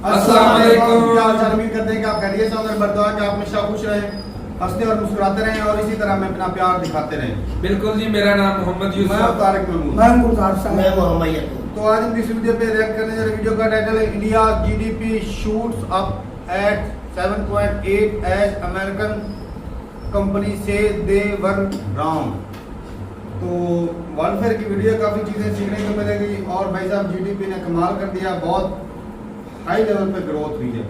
अस्सलाम वालेकुम। क्या हाल चाल, उम्मीद करते हैं कि आप खैरियत से होंगे। बरदुआ कि आप हमेशा खुश रहें, हंसते और मुस्कुराते रहें और इसी तरह हमें अपना प्यार दिखाते रहें। बिल्कुल जी, मेरा नाम मोहम्मद मैं यूसुफ। तारिक महमूद। मैं गुलजार साहब। मैं मोहम्मद तो आज हम इस वीडियो पे रिएक्ट करने जा रहे हैं। वीडियो का टाइटल है India GDP shoots up at 7.8 as American company से दे वर रॉन्ग। तो वेलफेयर की वीडियो, काफ़ी चीज़ें सीखने को मिलेगी और भाई साहब जीडीपी ने कमाल कर दिया, बहुत हाई लेवल पे ग्रोथ हुई है।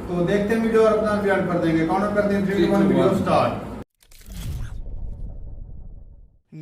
तो देखते हैं वीडियो और अपना रिएक्ट कर देंगे। काउंट कर दें 3 2 1 वीडियो स्टार्ट।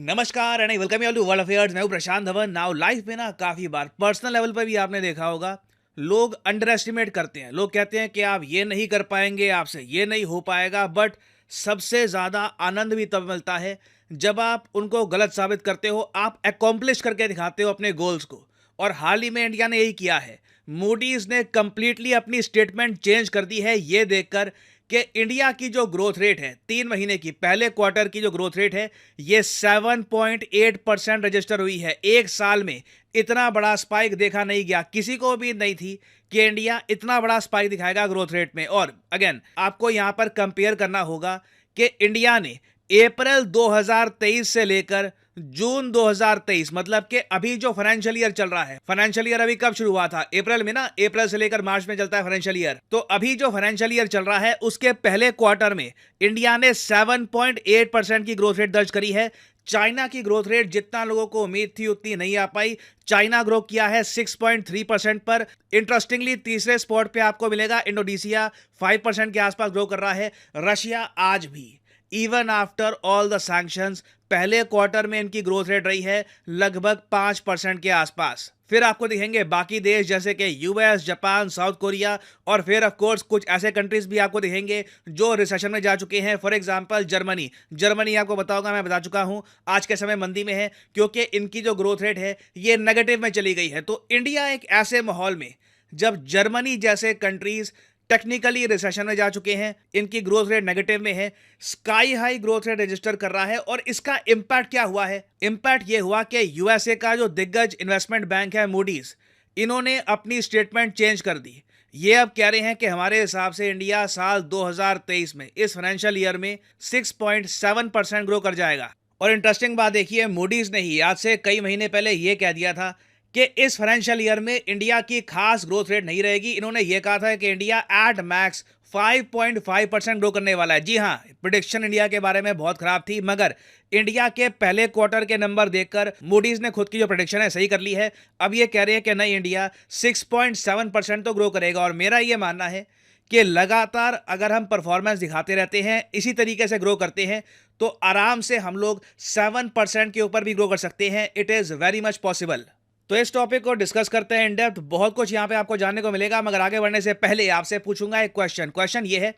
नमस्कार and welcome you all to world affairs. मैं हूं प्रशांत धवन। नाउ लाइफ में ना काफी बार पर्सनल लेवल पर भी आपने देखा होगा, लोग अंडर एस्टिमेट करते हैं। लोग कहते हैं कि आप ये नहीं कर पाएंगे, आपसे ये नहीं हो पाएगा। बट सबसे ज्यादा आनंद भी तब मिलता है जब आप उनको गलत साबित करते हो, आप अकॉम्प्लिश करके दिखाते हो अपने गोल्स को। और हाल ही में इंडिया ने यही किया है। मूडीज ने कंप्लीटली अपनी स्टेटमेंट चेंज कर दी है ये देखकर कि इंडिया की जो ग्रोथ रेट है 3 महीने की, पहले क्वार्टर की जो ग्रोथ रेट है ये 7.8% रजिस्टर हुई है। एक साल में इतना बड़ा स्पाइक देखा नहीं गया, किसी को भी नहीं थी कि इंडिया इतना बड़ा स्पाइक दिखाएगा ग्रोथ रेट में। और अगेन आपको यहां पर कंपेयर करना होगा कि इंडिया ने अप्रैल 2023 से लेकर जून 2023, मतलब कि अभी जो फाइनेंशियल ईयर चल रहा है, फाइनेंशियल ईयर अभी कब शुरू हुआ था? अप्रैल में ना, अप्रैल से लेकर मार्च में चलता है फाइनेंशियल ईयर। तो अभी जो फाइनेंशियल ईयर चल रहा है उसके पहले क्वार्टर में इंडिया ने 7.8% की ग्रोथ रेट दर्ज करी है। चाइना की ग्रोथ रेट जितना लोगों को उम्मीद थी उतनी नहीं आ पाई। चाइना ग्रो किया है 6.3% पर। इंटरेस्टिंगली तीसरे स्पॉट पे आपको मिलेगा इंडोनेशिया, 5% के आसपास ग्रो कर रहा है। रशिया आज भी even after all the sanctions पहले क्वार्टर में इनकी ग्रोथ रेट रही है लगभग 5% के आसपास। फिर आपको दिखेंगे बाकी देश जैसे कि यूएस, जापान, साउथ कोरिया और फिर ऑफ कोर्स कुछ ऐसे कंट्रीज भी आपको दिखेंगे जो रिसेशन में जा चुके हैं। फॉर एग्जांपल जर्मनी आपको बताऊंगा, मैं बता चुका हूं आज के समय मंदी में है क्योंकि इनकी जो ग्रोथ रेट है ये नेगेटिव में चली गई है। तो इंडिया एक ऐसे माहौल में जब जर्मनी जैसे कंट्रीज टेक्निकली रिसेशन में जा चुके हैं, इनकी ग्रोथ रेट नेगेटिव में है, sky high growth rate register कर रहा है। और इसका इंपैक्ट क्या हुआ है? इंपैक्ट ये हुआ कि यूएसए का जो दिग्गज इन्वेस्टमेंट बैंक है मूडीज, इन्होंने अपनी स्टेटमेंट चेंज कर दी। ये अब कह रहे हैं कि हमारे हिसाब से इंडिया साल 2023 में इस फाइनेंशियल ईयर में 6.7% ग्रो कर जाएगा। और इंटरेस्टिंग बात देखिए, मूडीज ने ही आज से कई महीने पहले यह कह दिया था कि इस फाइनेंशियल ईयर में इंडिया की खास ग्रोथ रेट नहीं रहेगी। इन्होंने यह कहा था कि इंडिया एट मैक्स 5.5% ग्रो करने वाला है। जी हां, प्रेडिक्शन इंडिया के बारे में बहुत खराब थी, मगर इंडिया के पहले क्वार्टर के नंबर देखकर मूडीज ने खुद की जो प्रेडिक्शन है सही कर ली है। अब ये कह रहे हैं कि नहीं, इंडिया 6.7% तो ग्रो करेगा। और मेरा ये मानना है कि लगातार अगर हम परफॉर्मेंस दिखाते रहते हैं, इसी तरीके से ग्रो करते हैं, तो आराम से हम लोग 7% के ऊपर भी ग्रो कर सकते हैं। It is very much possible. तो इस टॉपिक को डिस्कस करते हैं इन डेप्थ। बहुत कुछ यहाँ पे आपको जानने को मिलेगा, मगर आगे बढ़ने से पहले आपसे पूछूंगा एक क्वेश्चन ये है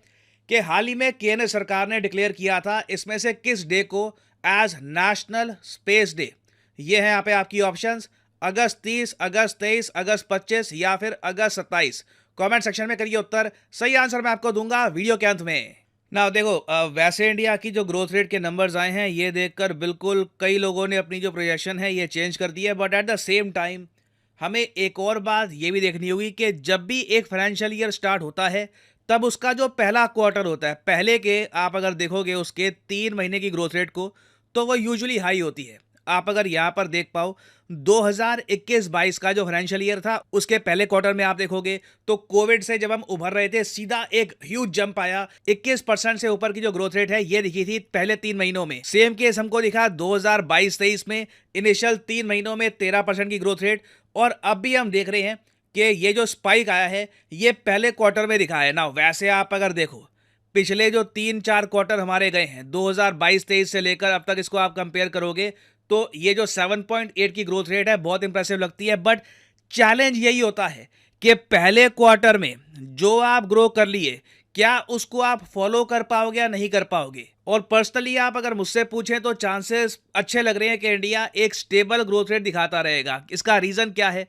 कि हाल ही में केंद्र सरकार ने डिक्लेयर किया था, इसमें से किस डे को एज नेशनल स्पेस डे? ये है यहाँ पे आपकी ऑप्शंस, अगस्त 30, अगस्त 23, अगस्त 25 या फिर अगस्त 27। कमेंट सेक्शन में करिए उत्तर। सही आंसर मैं आपको दूंगा वीडियो के अंत में। ना देखो, वैसे इंडिया की जो ग्रोथ रेट के नंबर्स आए हैं ये देखकर बिल्कुल कई लोगों ने अपनी जो प्रोजेक्शन है ये चेंज कर दी है। But at the same time हमें एक और बात ये भी देखनी होगी कि जब भी एक फाइनेंशियल ईयर स्टार्ट होता है तब उसका जो पहला क्वार्टर होता है, पहले के आप अगर देखोगे उसके 3 महीने की ग्रोथ रेट को, तो वो यूजुअली हाई होती है। आप अगर यहाँ पर देख पाओ 2021-22 का जो फाइनेंशियल ईयर था उसके पहले क्वार्टर में आप देखोगे तो कोविड से जब हम उभर रहे थे सीधा एक ह्यूज जंप आया। 21% से ऊपर की जो ग्रोथ रेट है ये दिखी थी पहले 3 महीनों में। सेम केस हमको दिखा 2022-23 में, इनिशियल 3 महीनों में 13% की ग्रोथ रेट। और अब भी हम देख रहे हैं कि ये जो स्पाइक आया है ये पहले क्वार्टर में दिखा है ना। वैसे आप अगर देखो पिछले जो 3-4 क्वार्टर हमारे गए हैं 2022-23 से लेकर अब तक, इसको आप कंपेयर करोगे तो ये जो 7.8 की ग्रोथ रेट है बहुत इंप्रेसिव लगती है। बट चैलेंज यही होता है कि पहले क्वार्टर में जो आप ग्रो कर लिए, क्या उसको आप फॉलो कर पाओगे या नहीं कर पाओगे? और पर्सनली आप अगर मुझसे पूछें तो चांसेस अच्छे लग रहे हैं कि इंडिया एक स्टेबल ग्रोथ रेट दिखाता रहेगा। इसका रीजन क्या है?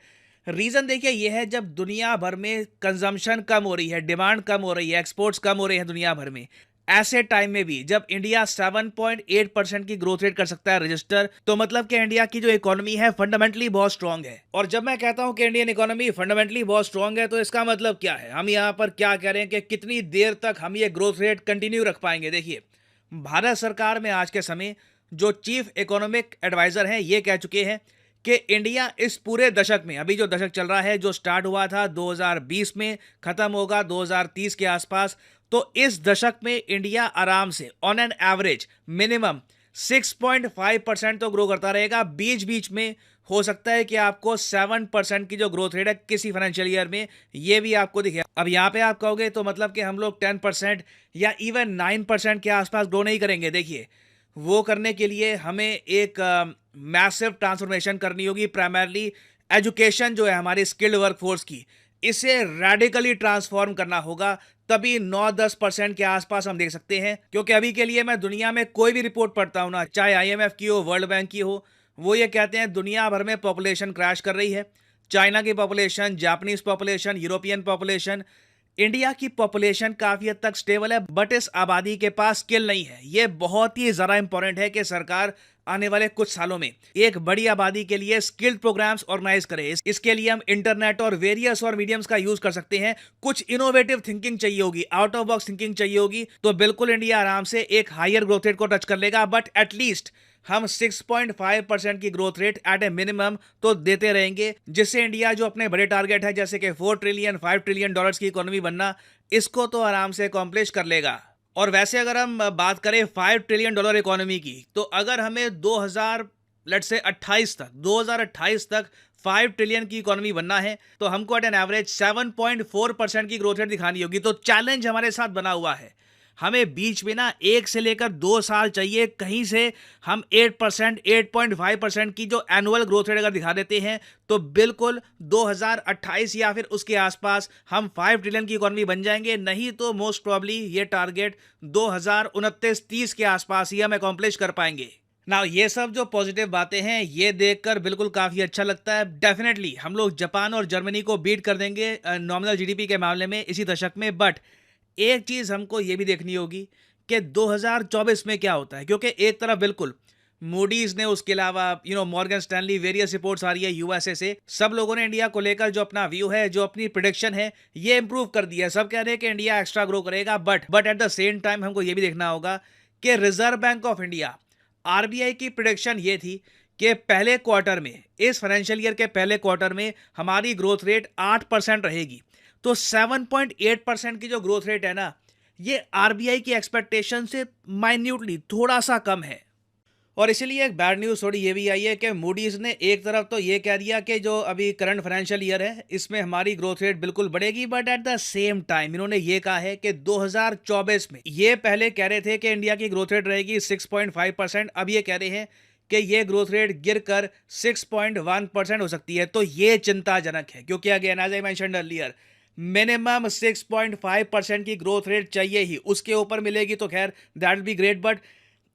रीजन देखिए ये है, जब दुनिया भर में कंजम्पशन कम हो रही है, डिमांड कम हो रही है, एक्सपोर्ट्स कम हो रहे हैं दुनिया भर में, ऐसे टाइम में भी जब इंडिया 7.8% की ग्रोथ रेट कर सकता है रजिस्टर, तो मतलब कि इंडिया की जो इकोनॉमी है फंडामेंटली बहुत स्ट्रांग है। और जब मैं कहता हूं कि इंडियन इकोनॉमी फंडामेंटली बहुत स्ट्रांग है, तो इसका मतलब क्या है, हम यहां पर क्या कह रहे हैं कि कितनी देर तक हम ये ग्रोथ रेट कंटिन्यू रख पाएंगे। देखिए, भारत सरकार में आज के समय जो चीफ इकोनॉमिक एडवाइजर हैं ये कह चुके हैं कि इंडिया इस पूरे दशक में, अभी जो दशक चल रहा है जो स्टार्ट हुआ था 2020 में, खत्म होगा 2030 के आसपास, तो इस दशक में इंडिया आराम से ऑन एन एवरेज मिनिमम 6.5% तो ग्रो करता रहेगा। बीच बीच में हो सकता है कि आपको 7% की जो ग्रोथ रेट है किसी फाइनेंशियल ईयर में, ये भी आपको दिखे। अब यहाँ पे आप कहोगे तो मतलब कि हम लोग 10% या इवन 9% के आसपास ग्रो नहीं करेंगे। देखिए, वो करने के लिए हमें एक मैसिव ट्रांसफॉर्मेशन करनी होगी। प्राइमरली एजुकेशन जो है हमारी स्किल्ड वर्कफोर्स की, इसे रेडिकली ट्रांसफॉर्म करना होगा, तभी 9-10% के आसपास हम देख सकते हैं। क्योंकि अभी के लिए मैं दुनिया में कोई भी रिपोर्ट पढ़ता हूं ना, चाहे IMF की हो, वर्ल्ड बैंक की हो, वो ये कहते हैं दुनिया भर में पॉपुलेशन क्रैश कर रही है। चाइना की population, Japanese population, European population, India की पॉपुलेशन काफी हद तक स्टेबल है, बट इस आबादी के पास स्किल नहीं है। यह बहुत ही ज्यादा इंपॉर्टेंट है कि सरकार आने वाले कुछ सालों में एक बड़ी आबादी के लिए स्किल्ड प्रोग्राम्स ऑर्गेनाइज करे। इसके लिए हम इंटरनेट और वेरियस और मीडियम्स का यूज कर सकते हैं। कुछ इनोवेटिव थिंकिंग चाहिए होगी, आउट ऑफ बॉक्स थिंकिंग चाहिए होगी, तो बिल्कुल इंडिया आराम से एक हायर ग्रोथ रेट को टच कर लेगा। बट एटलीस्ट हम 6.5% की growth rate at a minimum तो देते रहेंगे, जिससे इंडिया जो अपने बड़े टारगेट है जैसे कि 4 ट्रिलियन 5 ट्रिलियन डॉलर्स की इकोनॉमी बनना, इसको तो आराम से अकॉम्प्लिश कर लेगा। और वैसे अगर हम बात करें 5 ट्रिलियन डॉलर इकोनॉमी की, तो अगर हमें 2028 तक 5 ट्रिलियन की इकोनॉमी बनना है, तो हमको एट एन एवरेज 7.4% की ग्रोथ रेट दिखानी होगी। तो चैलेंज हमारे साथ बना हुआ है, हमें बीच में ना 1 से लेकर 2 साल चाहिए, कहीं से हम 8%, 8.5% की जो एनुअल ग्रोथ रेट अगर दिखा देते हैं, तो बिल्कुल 2028 या फिर उसके आसपास हम 5 ट्रिलियन की इकोनॉमी बन जाएंगे। नहीं तो मोस्ट प्रॉब्ली ये टारगेट 2029-30 के आसपास ही हम अकॉम्प्लिश कर पाएंगे ना। ये सब जो पॉजिटिव बातें हैं ये देखकर बिल्कुल काफी अच्छा लगता है। डेफिनेटली हम लोग जापान और जर्मनी को बीट कर देंगे नॉमिनल जीडीपी के मामले में इसी दशक में। बट एक चीज हमको ये भी देखनी होगी कि 2024 में क्या होता है, क्योंकि एक तरफ बिल्कुल मूडीज ने, उसके अलावा मॉर्गन स्टैनली, वेरियस रिपोर्ट्स आ रही है यूएसए से, सब लोगों ने इंडिया को लेकर जो अपना व्यू है, जो अपनी प्रेडिक्शन है, ये इंप्रूव कर दिया है। सब कह रहे हैं कि इंडिया एक्स्ट्रा ग्रो करेगा। But at the same time हमको ये भी देखना होगा कि reserve bank of India, RBI की प्रेडिक्शन ये थी कि पहले क्वार्टर में, इस फाइनेंशियल ईयर के पहले क्वार्टर में हमारी ग्रोथ रेट 8% रहेगी। तो 7.8% की जो ग्रोथ रेट है ना, ये RBI की एक्सपेक्टेशन से माइन्यूटली थोड़ा सा कम है। और इसीलिए एक बैड न्यूज़ थोड़ी ये भी आई है कि मूडीज ने एक तरफ तो ये कह दिया कि जो अभी करंट फाइनेंशियल ईयर है इसमें हमारी ग्रोथ रेट बिल्कुल बढ़ेगी, but at the same time इन्होंने ये कहा है कि 2024 में, ये पहले कह रहे थे कि इंडिया की ग्रोथ रेट रहेगी 6.5%, अब ये कह रहे हैं कि ये ग्रोथ रेट गिरकर 6.1% हो सकती है। तो ये चिंताजनक है, क्योंकि again as I mentioned earlier, minimum 6.5% की ग्रोथ रेट चाहिए ही, उसके ऊपर मिलेगी तो खैर that will be great, but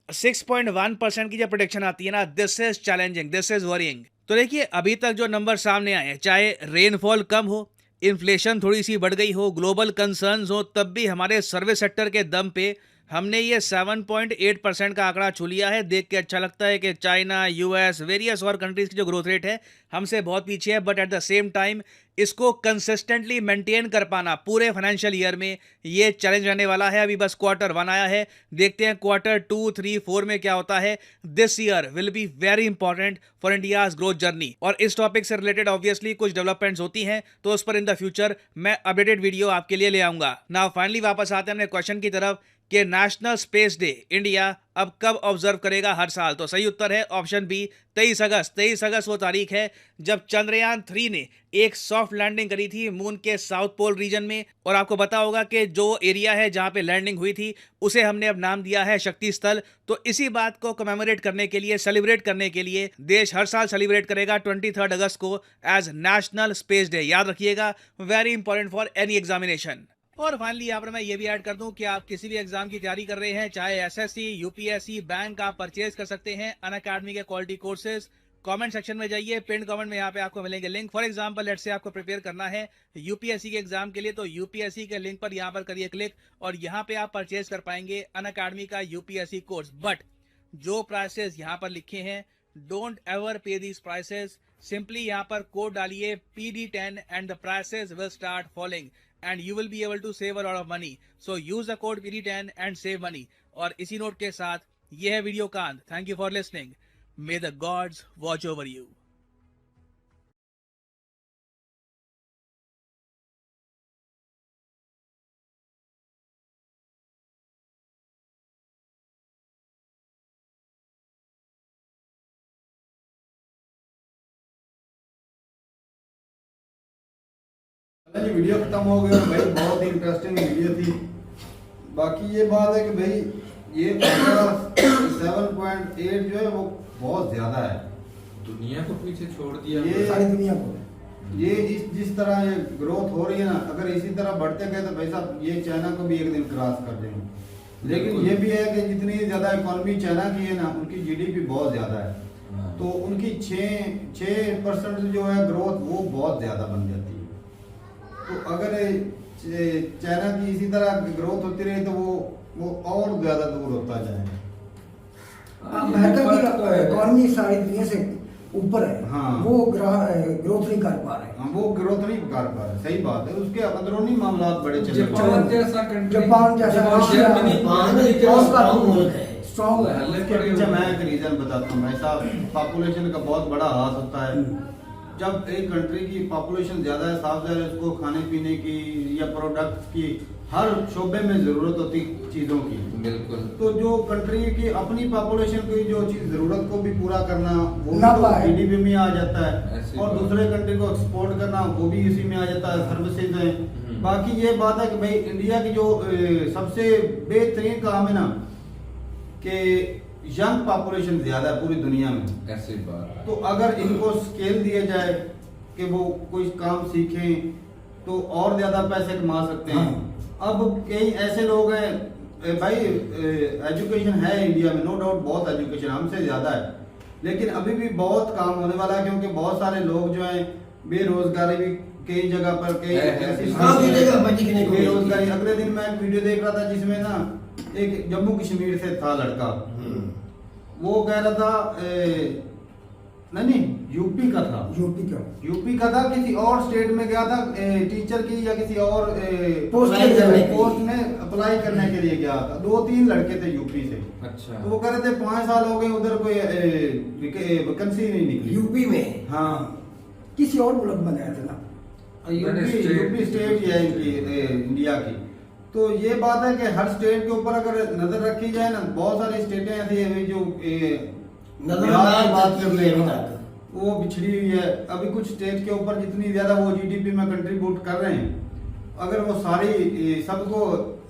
6.1% की जब प्रोडिक्शन आती है ना, this is challenging, this is worrying. तो देखिए, अभी तक जो नंबर सामने आए हैं, चाहे रेनफॉल कम हो, इन्फ्लेशन थोड़ी सी बढ़ गई हो, ग्लोबल कंसर्न्स हो, तब भी हमारे सर्विस सेक्टर के दम पे हमने ये 7.8% का आंकड़ा छू लिया है। देख के अच्छा लगता है कि चाइना, यूएस, वेरियस और कंट्रीज की जो ग्रोथ रेट है हमसे बहुत पीछे है। But at the same time इसको कंसिस्टेंटली मेंटेन कर पाना पूरे फाइनेंशियल ईयर में ये चैलेंज रहने वाला है। अभी बस क्वार्टर 1 आया है, देखते हैं क्वार्टर 2, 3, 4 में क्या होता है। This year will be very important for India's growth journey. और इस टॉपिक से रिलेटेड ऑब्वियसली कुछ डेवलपमेंट्स होती हैं, तो उस पर इन द फ्यूचर मैं अपडेटेड वीडियो आपके लिए ले आऊंगा। नाउ फाइनली वापस आते हैं अपने क्वेश्चन की तरफ कि नेशनल स्पेस डे इंडिया अब कब ऑब्जर्व करेगा हर साल। तो सही उत्तर है ऑप्शन बी, 23 अगस्त। 23 अगस्त वो तारीख है जब चंद्रयान 3 ने एक सॉफ्ट लैंडिंग करी थी मून के साउथ पोल रीजन में। और आपको पता होगा कि जो एरिया है जहां पे लैंडिंग हुई थी उसे हमने अब नाम दिया है शक्ति स्थल। तो इसी बात को कमेमोरेट करने के लिए, सेलिब्रेट करने के लिए देश हर साल सेलिब्रेट करेगा 23 अगस्त को एज नेशनल स्पेस डे। याद रखिएगा, very important for any examination. और फाइनली यहाँ पर मैं ये भी ऐड कर दूं कि आप किसी भी एग्जाम की तैयारी कर रहे हैं, चाहे एसएससी, यूपीएससी, बैंक, आप परचेज कर सकते हैं अनअकैडमी के क्वालिटी कोर्सेज कमेंट सेक्शन में जाइए, पिन कमेंट में यहाँ पे आपको मिलेंगे link. For example let's say आपको प्रिपेयर करना है यूपीएससी के एग्जाम के लिए, तो यूपीएससी के लिंक पर यहाँ पर करिए क्लिक और यहाँ पे आप परचेज कर पाएंगे अनअकैडमी का यूपीएससी कोर्स। बट जो प्राइसेस यहाँ पर लिखे हैं, don't ever pay these prices. Simply यहाँ पर कोड डालिए PD10 and the prices will start following and you will be able to save a lot of money. So use the code PD10 and save money. और इसी note के साथ ये है video का अंत। Thank you for listening. May the gods watch over you. जी video खत्म हो गया भाई, बहुत ही इंटरेस्टिंग वीडियो थी। बाकी ये बात है कि भाई ये 7.8 जो है वो बहुत ज्यादा है, दुनिया को पीछे छोड़ दिया। ये सारी दुनिया को ये जिस तरह ये ग्रोथ हो रही है ना, अगर इसी तरह बढ़ते गए तो भाई साहब ये चाइना को भी एक दिन क्रॉस कर देंगे। लेकिन ये भी है कि जितनी ज्यादा इकोनॉमी चाइना की है ना, उनकी जीडीपी बहुत ज्यादा है, तो उनकी 6% जो है ग्रोथ वो बहुत ज्यादा बन जाती है। तो अगर चाइना की इसी तरह ग्रोथ होती रही तो वो और ज्यादा दूर होता जाएगा। अमेरिका की इकोनॉमी सारी दुनिया से ऊपर है। हाँ। वो ग्रोथ नहीं कर पा रहे। वो ग्रोथ नहीं कर पा रहे, सही बात है। उसके अंदरूनी मामला बड़े चले जापान जैसा कंट्री, जापान जैसा स्ट्रॉन्ग है। इसके पीछे मैं एक रीजन बताता हूँ भाई साहब। पॉपुलेशन का बहुत बड़ा हाथ होता है। जब एक कंट्री की पॉपुलेशन ज्यादा है, साफ ज़ाहिर है उसको खाने पीने की या प्रोडक्ट्स की हर शोबे में जरूरत होती चीजों की। बिल्कुल। तो जो कंट्री की अपनी पॉपुलेशन की जो चीज जरूरत को भी पूरा करना वो ना तो पाए। जीडीपी में आ जाता है, ऐसी और बात। दूसरे कंट्री को एक्सपोर्ट करना वो भी इसी में आ जाता है, सर्विसेज है। बाकी ये बात है कि भाई इंडिया की जो सबसे बेहतरीन काम है ना कि यंग पॉपुलेशन ज्यादा है पूरी दुनिया में। ऐसी बात। तो अगर इनको स्केल दिया जाए कि वो कोई काम सीखें तो और ज्यादा पैसे कमा सकते हैं। अब कई ऐसे लोग हैं भाई, एजुकेशन है इंडिया में, नो डाउट बहुत एजुकेशन हमसे ज्यादा है, लेकिन अभी भी बहुत काम होने वाला है, क्योंकि बहुत सारे लोग जो हैं बेरोजगारी भी कई जगह पर कई ऐसी बेरोजगारी। अगले दिन मैं एक वीडियो देख रहा था जिसमें ना एक जम्मू कश्मीर से था लड़का, वो कह रहा था नहीं यूपी का था, यूपी का था, किसी और स्टेट में गया था टीचर की या किसी और पोस्ट में अप्लाई करने के लिए गया था। 2-3 लड़के थे यूपी से। अच्छा। तो वो कह रहे थे 5 साल हो गए उधर कोई वैकेंसी नहीं निकली यूपी में। हाँ, किसी और मुल्क में गया था ना, यूपी स्टेट ही है इनकी इंडिया की। तो ये बात है कि हर स्टेट के ऊपर अगर नजर रखी जाए ना, बहुत सारी स्टेटें ऐसी है जो बिहार की बात कर ले वो बिछड़ी हुई है। अभी कुछ स्टेट के ऊपर जितनी ज्यादा वो जीडीपी में कंट्रीब्यूट कर रहे हैं, अगर वो सारी सबको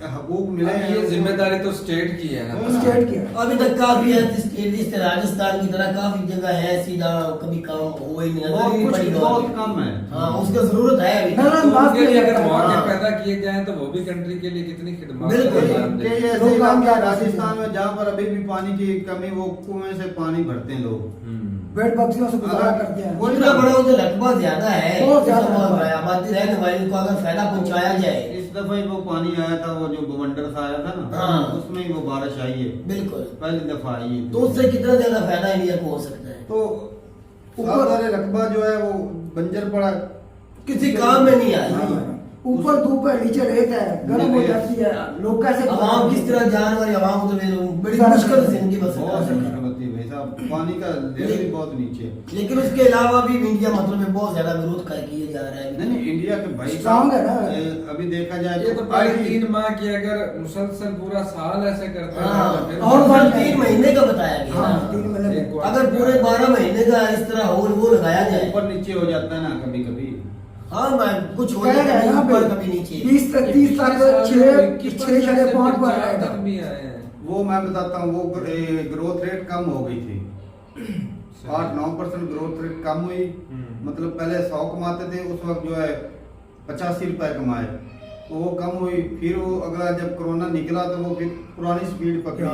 हकूक मिले हैं, ये जिम्मेदारी तो स्टेट की है ना। स्टेट की है। अभी तक काफी है स्टेट, राजस्थान की तरह काफी जगह है सीधा कभी काम हो ही नहीं, बहुत कम है। हाँ, उसका जरूरत है अभी। ना, तो बात उनके लिए अगर नहीं है। मौके हाँ। पैदा किए जाएं तो वो भी कंट्री के लिए कितनी खिदमत बिल्कुल। कई ऐसे इलाके हैं राजस्थान में जहाँ पर अभी भी पानी की कमी, वो कुएं से पानी भरते हैं लोग, बेड बक्सियों से गुजारा करते हैं। वो इतना बड़ा उधर रकबा ज्यादा है, बहुत ज्यादा आबादी रहने वाले को अगर फायदा पहुंचाया जाए। इस दफा ही वो पानी आया था, वो जो बवंडर सा आया था ना, हाँ। उसमें ही वो बारिश आई है, बिल्कुल। पहली दफा आई है। तो उससे कितना ज्यादा फायदा इंडिया को हो सकता है। तो ऊपर वाले रकबा जो है वो बंजर पड़ा, किसी काम में नहीं आया। हाँ। ऊपर धूप है, नीचे रेत है, गर्म हो जाती है, लोग कैसे आवाम किस तरह जानवर आवाम तो बड़ी मुश्किल से जिंदगी बस बहुत मुश्किल होती है भाई साहब, पानी का लेवल भी बहुत नीचे है। लेकिन उसके अलावा भी इंडिया मतलब में बहुत ज्यादा विरोध कर किए जा रहा है। नहीं इंडिया के भाई Strong है ना। अभी देखा जाए ये तो पहले 3 माह की, अगर मुसलसल पूरा साल ऐसे करता हाँ, है तो फिर और 3 महीने का बताया गया। हाँ, 3 महीने एक में। बार- अगर पूरे 12 महीने का इस तरह हो वो लगाया जाए। ऊपर नीचे हो जाता है ना कभी कभी। हाँ मैं कुछ हो कह रहे हैं ना ऊपर कभी नीचे। 20 तक 30 तक 6.5 बार आएगा। भी आए हैं। वो मैं बताता हूँ, वो ग्रोथ रेट कम हो गई थी, 8-9% ग्रोथ रेट कम हुई। मतलब पहले 100 कमाते थे, उस वक्त जो है 85 रुपए कमाए, तो वो कम हुई। फिर वो अगला जब कोरोना निकला तो वो फिर पुरानी स्पीड पकड़ी,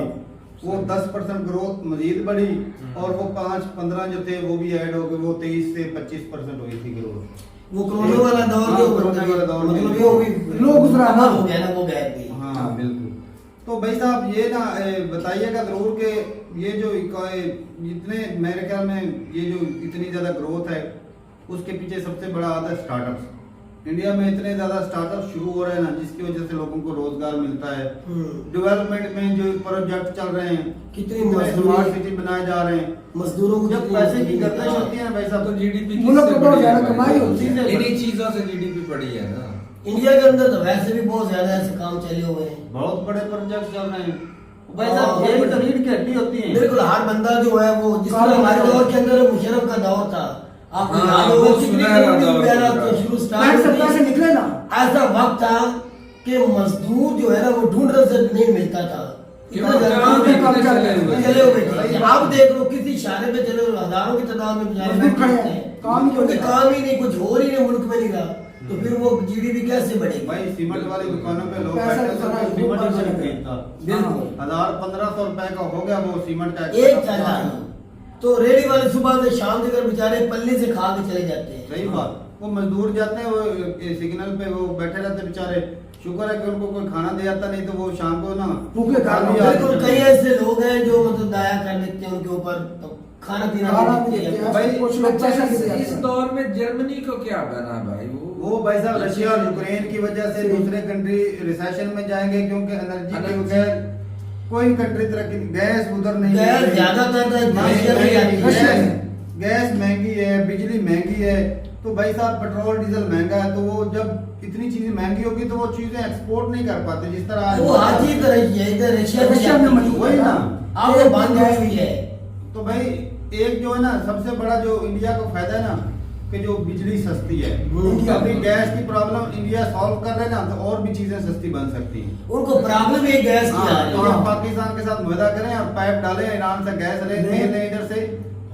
वो 10% ग्रोथ मजीद बढ़ी और वो 5-15 जो थे वो भी ऐड हो गए, वो 23 से 25% हुई थी ग्रोथ। वो कोरोना वाला दौर हाँ, कोरोना वाला दौर में। मतलब वो भी लोग गुजरा ना। हो गया ना, वो गैप भी। हाँ बिल्कुल। तो भाई साहब ये ना बताइएगा जरूर कि ये जो इतने मेरे ख्याल में ये जो इतनी ज्यादा ग्रोथ है उसके पीछे सबसे बड़ा हाथ है स्टार्टअप्स। इंडिया में इतने ज्यादा स्टार्टअप शुरू हो रहे हैं ना, जिसकी वजह से लोगों को रोजगार मिलता है। डेवलपमेंट में जो प्रोजेक्ट चल रहे हैं, कितनी स्मार्ट सिटी बनाए जा रहे हैं, मजदूरों को जब कितनी पैसे की मजदूरी गर्दिश मिलती है। होती है ना भाई साहब, तो जीडीपी मुल्क को बहुत ज्यादा कमाई होती है। इन्हीं चीजों से जीडीपी बढ़ी है ना। इंडिया के अंदर तो वैसे भी बहुत ज्यादा ऐसे काम चले हुए हैं। बहुत बड़े प्रोजेक्ट चल रहे हैं भाई हाँ, साहब। ये तो रीढ़ की हड्डी होती है। बिल्कुल, हर बंदा जो है वो जिस तरह हमारे दौर के अंदर मुशर्रफ का दौर था, आपको हाँ, याद होगा वो कितनी सुनहरा करोड़ दौर रुपया था। तो शुरू पैसे स्टार्ट पैसे निकले ना। ऐसा वक्त था कि मजदूर जो है ना वो ढूंढने से नहीं मिलता था। इतना क्यों? ज्यादा काम भी काम कम चले हुए चले हुए थे। आप देख लो किसी इशारे पे चले हुए हजारों की तादाद में बेचारे मजदूर खड़े हैं, बैठे हैं। काम ही क्योंकि नहीं काम ही नहीं, कुछ हो ही नहीं, मुल्क में नहीं रहा, तो फिर वो जीडीपी कैसे बढ़ेगी? भाई सीमेंट वाली दुकानों पे लोग पैसा बैठते सारा थे, सीमेंट ऊपर ही चले खरीदता। बिल्कुल। 1000-1500 रुपए का हो गया वो सीमेंट का एक चालान तो रेडी वाले सुबह से शाम तक बेचारे पल्ली से खा के चले जाते हैं। सही बात। वो मजदूर जाते हैं, वो सिग्नल पे वो बैठे रहते बेचारे। शुक्र है कि उनको कोई खाना दे जाता, नहीं तो वो शाम को ना भूखे खाना खाली आते बिल्कुल, थे। कई ऐसे लोग हैं जो मतलब दया कर देते हैं उनके ऊपर, तो खाना पीना खाना भी भी देते देते हैं। हैं। भाई, कुछ लोग अच्छा, पैसा भी इस देते हैं। दौर में जर्मनी को क्या बना भाई? वो भाई साहब रशिया और यूक्रेन की वजह से दूसरे कंट्री रिसेशन में जाएंगे, क्योंकि एनर्जी के एनर्जी। बगैर कोई कंट्री तरक्की, गैस उधर नहीं गैस मिल रही। ज्यादातर तो महंगी रशिया से जाती है। गैस गैस महंगी है, बिजली महंगी है, तो भाई साहब पेट्रोल डीजल महंगा है, तो वो जब इतनी चीजें महंगी होगी तो वो चीजें एक्सपोर्ट नहीं कर पाते जिस तरह आज वो हर चीज तो रही है, इधर रशिया से रशिया में जाती है। मजबूत वही ना। आपको बंद हुई हुई है। तो भाई एक जो है ना सबसे बड़ा जो इंडिया को फायदा है ना कि जो बिजली सस्ती है। इंडिया अभी गैस की प्रॉब्लम इंडिया सॉल्व कर रहे हैं ना, तो और भी चीजें सस्ती बन सकती हैं। उनको प्रॉब्लम एक गैस की आ हाँ, रही तो है। हम पाकिस्तान के साथ मुआहदा करें और पाइप डालें, ईरान से गैस ले लें इधर से,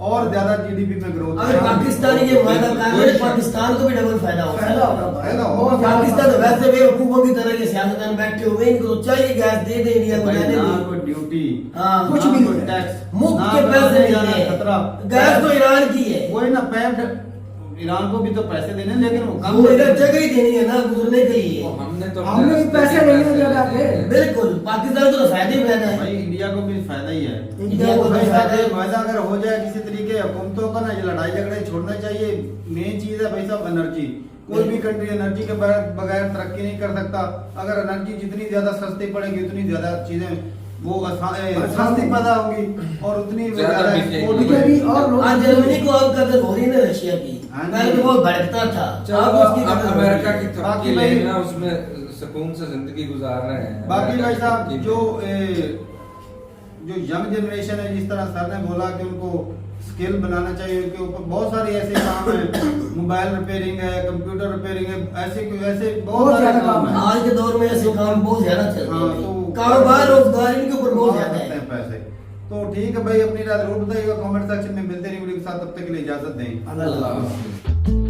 और ज्यादा जीडीपी में ग्रोथ। अगर पाकिस्तान ये मुआहदा कर रहे, पाकिस्तान को भी डबल फायदा होगा। फायदा होगा भाई। फायदा होगा। बहुत ज्यादा पाकिस्तान तो वैसे बेवकूफों की तरह के सियासतदान बैठे हुए हैं, इनको तो चाहिए गैस दे दे इंडिया को, भाई जाने ना दे। कोई ड्यूटी, हाँ, कुछ ना भी कोई नहीं। टैक्स, मुफ्त ना के कोई पैसे आने नहीं जाने है। का खतरा। गैस तो ईरान की है। वही ना पैप ईरान को भी तो पैसे देने, लेकिन वो कम वो देते इधर हैं। जगह ही देनी है ना गुजरने के लिए। वो हमने तो हमने भी पैसे लेने लगा थे। बिल्कुल, पाकिस्तान को तो फायदे ही फायदा है। भाई इंडिया को भी फायदा ही है। इंडिया को भाई भी फायदा है। फायदा अगर हो जाए किसी तरीके हुकूमतों का ना, ये लड़ाई झगड़े छोड़ना चाहिए। मेन चीज है भाई साहब एनर्जी। कोई भी कंट्री एनर्जी के बगैर तरक्की नहीं कर सकता। अगर एनर्जी जितनी ज्यादा सस्ती पड़ेगी उतनी ज्यादा चीजें वो सस्ती पैदा होंगी और उतनी ज्यादा ज्यादा बिकेगी। export बिकेगी होगी। और लोग आज जर्मनी को अब कदर हो रही है ना रशिया की। हाँ जी। पहले तो बहुत भड़कता था, चलो अब उसकी अब कदर हो रही अमेरिका है। की बाकी तरक्की भाई- लेना, उसमें सुकून से जिंदगी गुजार रहे हैं। बाकी भाई साहब तरक्की जो में। जो यंग जनरेशन है, जिस तरह सर ने बोला कि उनको स्किल बनाना चाहिए, उनके ऊपर बहुत सारे ऐसे काम है, मोबाइल रिपेयरिंग है, कंप्यूटर रिपेयरिंग है, ऐसे बहुत बहुत सारे ज्यादा काम काम है। आज के दौर में ऐसे काम बहुत ज्यादा चलते हाँ, हैं। तो कारोबार रोजगार इनके ऊपर बहुत ज्यादा सकते है। हैं पैसे। तो ठीक है भाई, अपनी राय जरूर बताइएगा कमेंट सेक्शन में। मिलते नहीं वीडियो के साथ, तब तक के लिए इजाजत दें। अल्लाह अल्लाह हाफ़िज़।